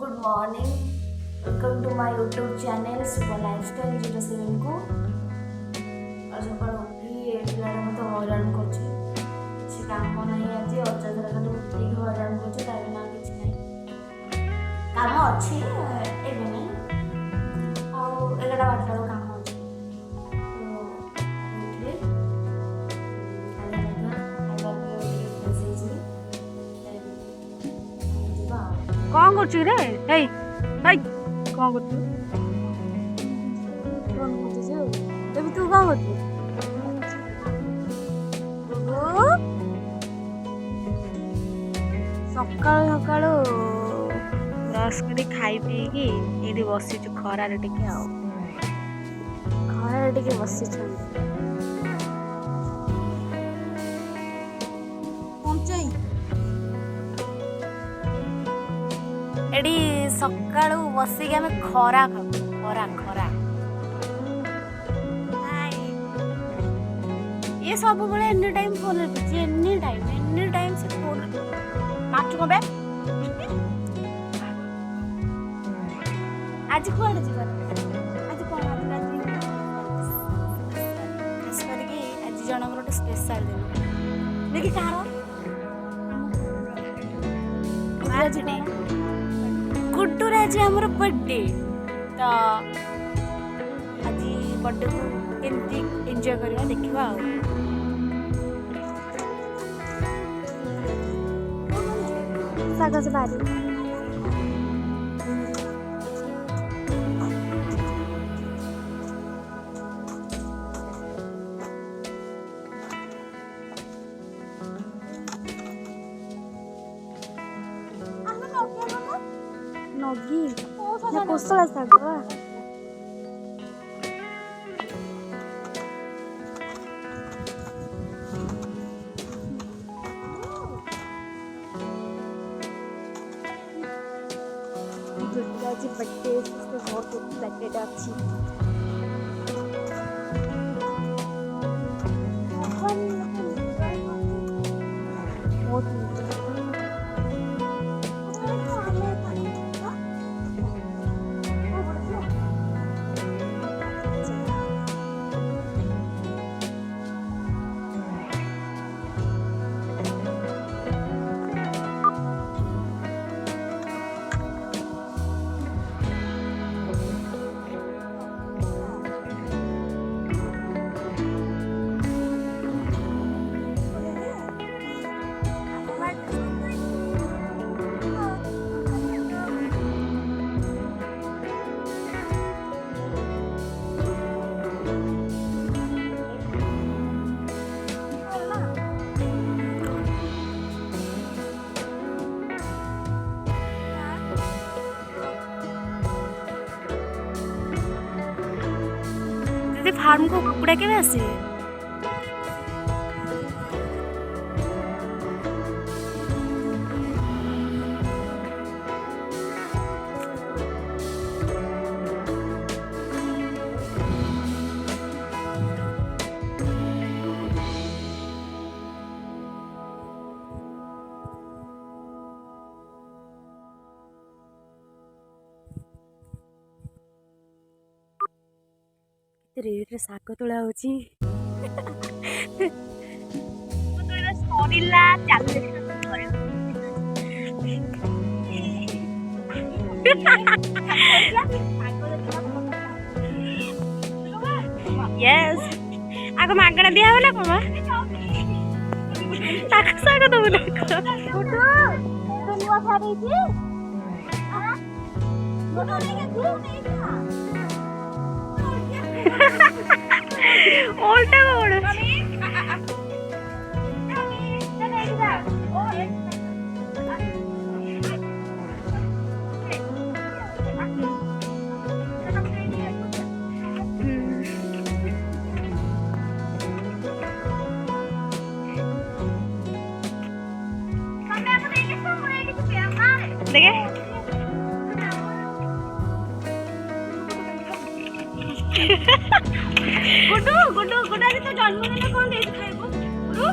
Good morning, welcome to my YouTube channel Shubh lifestyle 07 को। और सकाल उठी पिलाटा मत हईराण कर काम नहीं आज अजाधर खाली उठी हईराण कर किसी ना काम अच्छी एवं नहीं आगटा बारटा काम अच्छे कौन करछु रे हेई हेई कौन करछु तभी तू कौन करछु सकाळु सकाळु ब्रश करी खाई पीकी एठी बसिछु खरारे टिके आ खरारे टिके बसिछु एडी सकाळु बसिक आमे खरा खाऊ खरा खरा ये सब बळे एनी टाइम फोन रे एनी टाइम से फोन काटू कबे आज कोड जीवन आज कोन आज खास करके आज जनकर एक स्पेशल दिन देखि कार आज डे गुड्डू आज आमर बर्थडे तो आज बर्थडे को केमती एंजॉय करवा देखिबा सागस बारी नगी या कोसला साग बर्थडे बहुत एक्साइटेड अच्छी फार्म को कुकुड़ा के आसे रेट साग तोला होची सरीला चालले यस आगो मागणा दिया होला कोमा ताक साग तो बोले गुड्डू तो नुवा खाबे छी आ गुड्डू नहीं के नहीं खा उल्टा कोड देखे गुड्डू गुड्डू गुड्डा जी तो जन्मदिन कौन दे खाइबो गुड्डू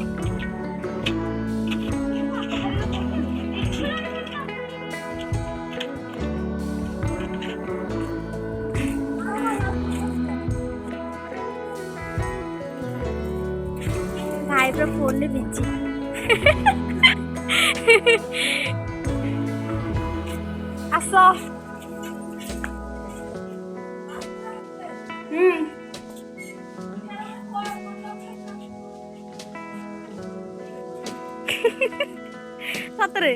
ପୁରା ଫୋନରେ ବିଜି। ଆସ। ସତରେ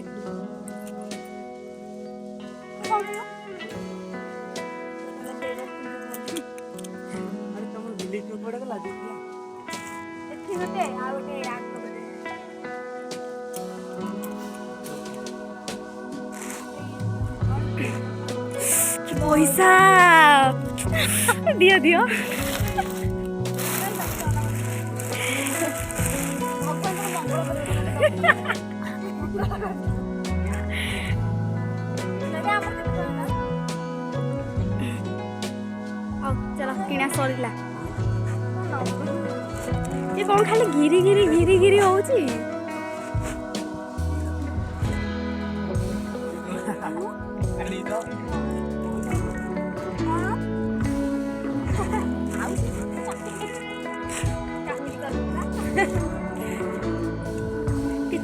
ପଇସା ଦିଅ ଦିଅ। ହଉ ଚାଲ କିଣା ସରିଲା। ଏ କଣ ଖାଲି ଘିରି ଘିରି ଘିରି ଘିରି ହଉଛି।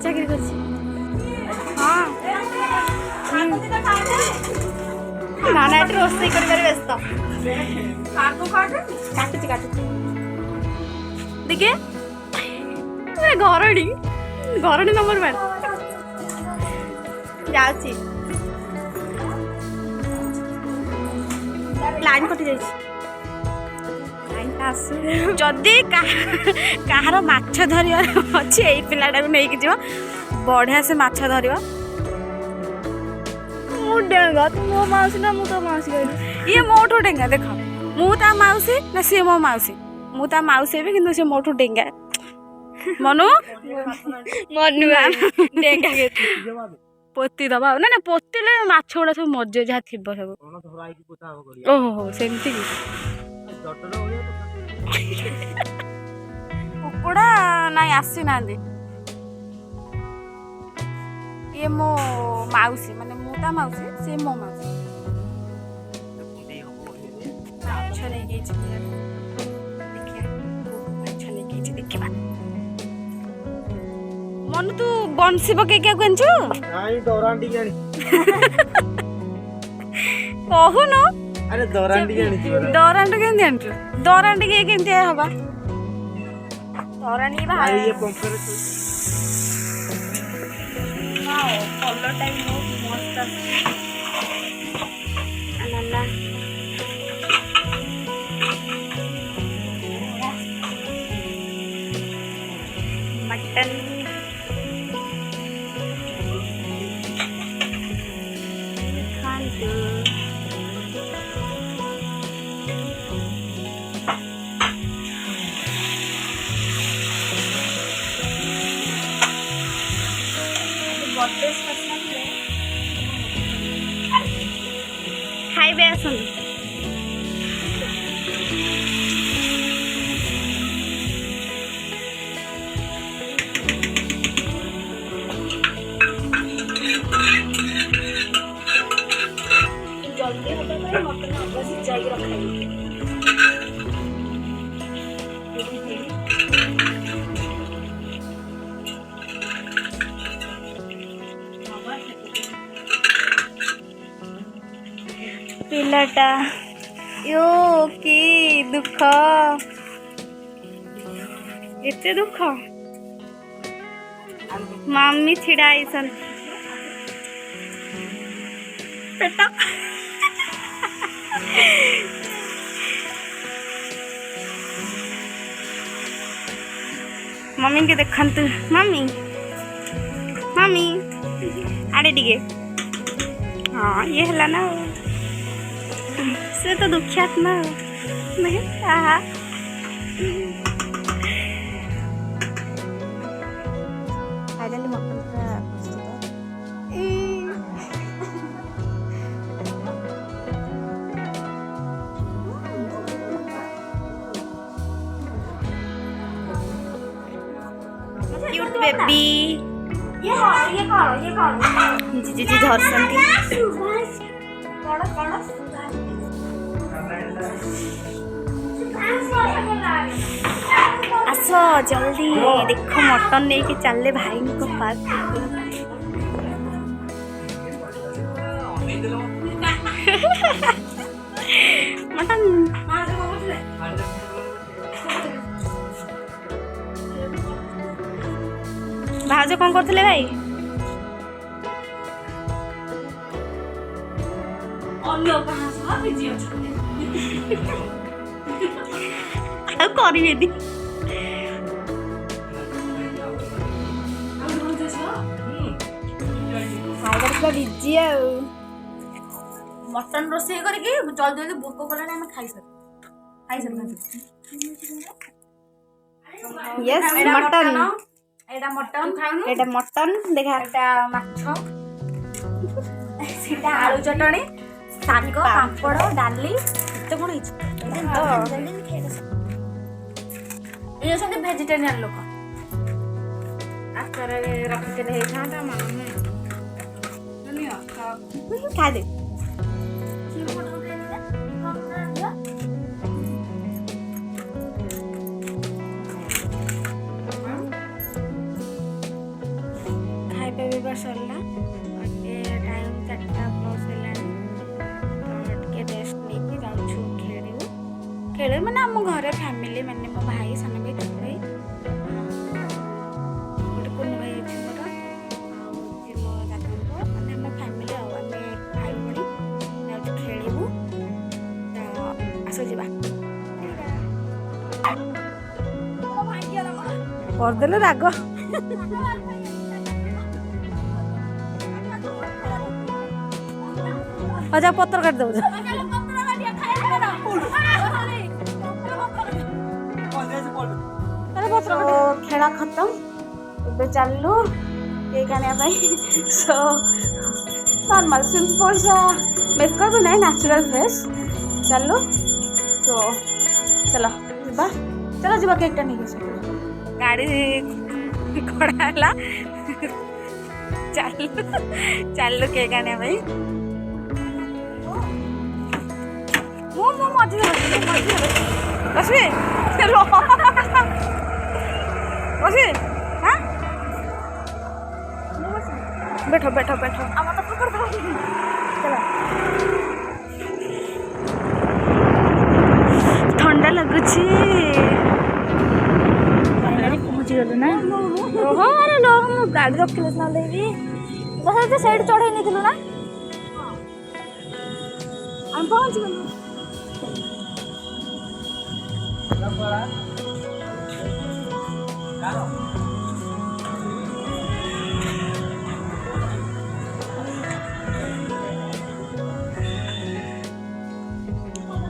ଚାକିରି କରିଛି। ହଁ ନା ନା ଏଠି ରୋଷେଇ କରିବାରେ ବ୍ୟସ୍ତ। କାଟୁଛି କାଟୁଛି ଦେଖେ ଘରଣୀ ଘରଣୀ ନମ୍ବର 1 ଯାଉଛି। ଲାଇନ୍ କଟି ଯାଇଛି। ଯଦି କାହାର ମାଛ ଧରିବାର ଅଛି ଏଇ ପିଲାଟାକୁ ନେଇକି ଯିବ, ବଢିଆ ସେ ମାଛ ଧରିବ। ମୁଁ ଡେଙ୍ଗା, ତୁ ମୋ ମାଉସୀ ନା ମୁଁ ତୋ ମାଉସୀ କହିଲି। ଇଏ ମୋଠୁ ଡେଙ୍ଗା। ଦେଖ ମୁଁ ତା ମାଉସୀ ନା ସିଏ ମୋ ମାଉସୀ। ମୁଁ ତା ମାଉସୀ ହେବି କିନ୍ତୁ ସେ ମୋଠୁ ଡେଙ୍ଗା। ମନୁ ମନୁ ଡେଙ୍ଗା ପୋତି ଦବା। ନା ନା ପୋତିଲେ ମାଛ ଗୁଡା ସବୁ ମରିଯିବ ଯାହା ଥିବ ସବୁ। ଓହୋ ସେମିତି କି। କୁକୁଡ଼ା ନାଇଁ ଆସିନାହାନ୍ତି। ଇଏ ମୋ ମାଉସୀ, ମାନେ ମୁଁ ତା ମାଉସୀ, ସିଏ ମୋ ମାଉସୀ। ମାଛ ନେଇଯାଇଛି ଦେଖିବା। ମନୁ ତୁ ବଂଶୀ ପକେଇକି ଆଣିଛୁ? କହୁନୁ ଦରାଣ୍ଡି କେମିତି ଆଣିଛୁ? ଦରାଣ୍ଡି କେମିତି ହବା? ଦରାଣ୍ଡି କଲରଟା ବି ବହୁତ ମସ୍ତ ମଟନ ଖାଆନ୍ତୁ। ଖାଇବେ ଆସନ୍ତୁ। ଜଲ୍ଦି ହବା ପାଇଁ ମଟନ ଅଧା ସିଝାଇକି ରଖାଇବି। ପିଲାଟା यो କି ଦୁଃଖ, ଏତେ ଦୁଃଖ। ମାମି ଛିଡ଼ା ହେଇଛନ୍ତି। ପେଟ मम्मी के देखते। मम्मी मम्मी आड़े टिके। हाँ ये है ना, से तो दुखियात ना नहीं। फाइनली मटन पूरा प्रस्तुत। Cute baby. ये कौन जी धरसंती। आस आस जल्दी देख मटन नहीं कि चले भाई को पास मटन भाज कौन करते भाई करें बिजी आ मटन रोषे करके जल्दी जल्दी भोक कले आम खाई यस मटन एटा मटन एटा मटन देखा एटा माछ सीटा आलू चटणी शाग पापड़ डाली एते कोन ये सब वेजिटेरियन लोक आकर रखते रहे था माने खा दे खाଇବା ପିଇବା ସରିଲା ଟାଇମ୍ 4ଟା ପ୍ଲସ୍ ହେଲାଣି ତ ଟିକେ ରେଷ୍ଟ ନେଇକି ଯାଉଛୁ ଖେଳିବୁ ମାନେ ଆମ ଘରେ ଫ୍ୟାମିଲି ମାନେ ମୋ ଭାଇ ସାନ ଭାଇ ଛୋଟ ଭାଇ ଗୋଟେ କୁନି ଭାଇ ଅଛି ମୋର ଆଉ ଯେ ମୋ ଦାଦାଙ୍କ ମାନେ ଆମ ଫ୍ୟାମିଲି ଆଉ ଆମେ ଭାଇ ଭଉଣୀ ଯାଉଛୁ ଖେଳିବୁ ତ ଆସ ଯିବା କରିଦେଲେ ରାଗ जा पत्र काट दो खेला खत्म ए चलू केक आने सो नॉर्मल सिंपल सा मेकअप नहीं नेचुरल फेस चलू तो चलो जीवा चलो जीवा केक टा नहीं गाड़ी कड़ा चलू चलू केक आने ମୁଁ ମଝିରେ ବସିବି ବସିବି हाँ बैठो बैठो बैठो अब तो पकड़ दो चलो ठंडा लगुची पहुँची गलु ना ओहो अरे लो हम गाड़ी रखिले ना लेबी बस साइड चढ़ाई नहीं ना हम पहुँच गलु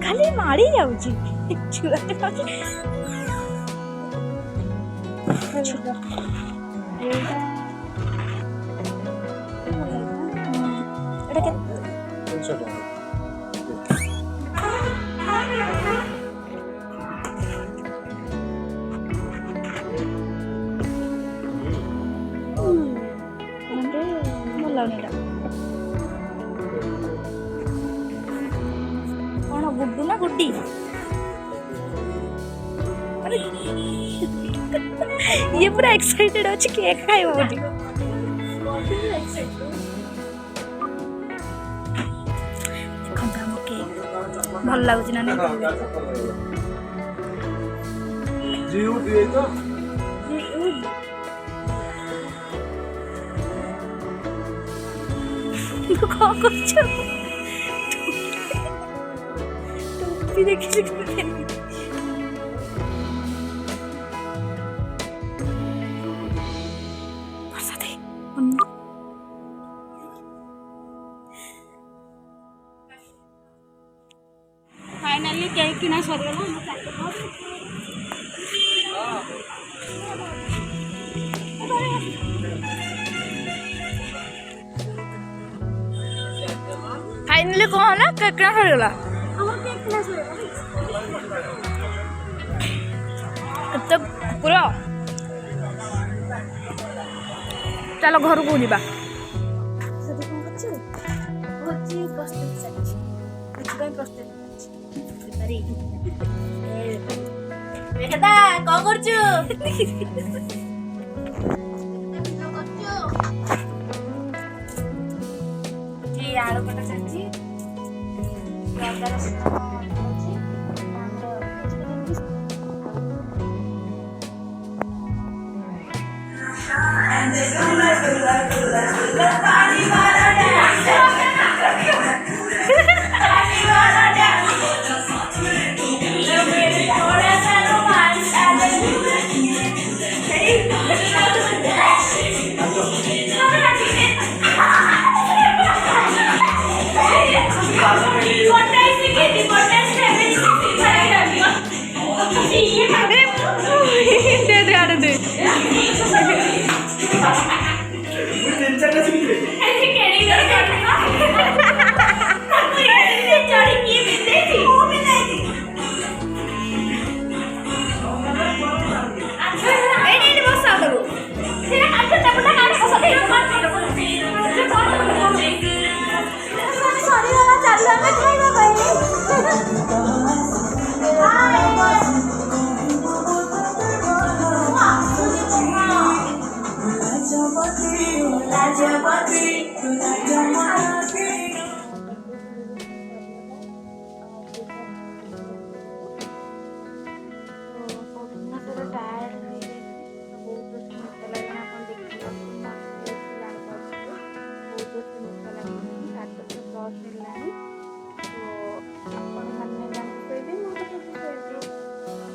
खाली माड़ी जाऊची छुआटे पाके एटा के कौन गुड्डू ना गुड्डी अरे ये पूरा एक्साइटेड अच्छी केक खाइबो बोली देखो हम केक भल लागुच ना नहीं जीव दिए तो कौन कुछ टोपी देखी फाइनली केक किना सरीगला फाइनली कौन है केक किना सरीगला तो पूरा चलो घर को जीवा ରେଖା କଣ କରୁଛୁ? ଆଳୁ କଟା ଚାଲିଛି ଅଦା ରସୁଣ ଅଛି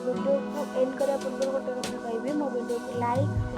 वीडियो को एंड करने पूर्व गोटे कथा कहि मो वीडियो को लाइक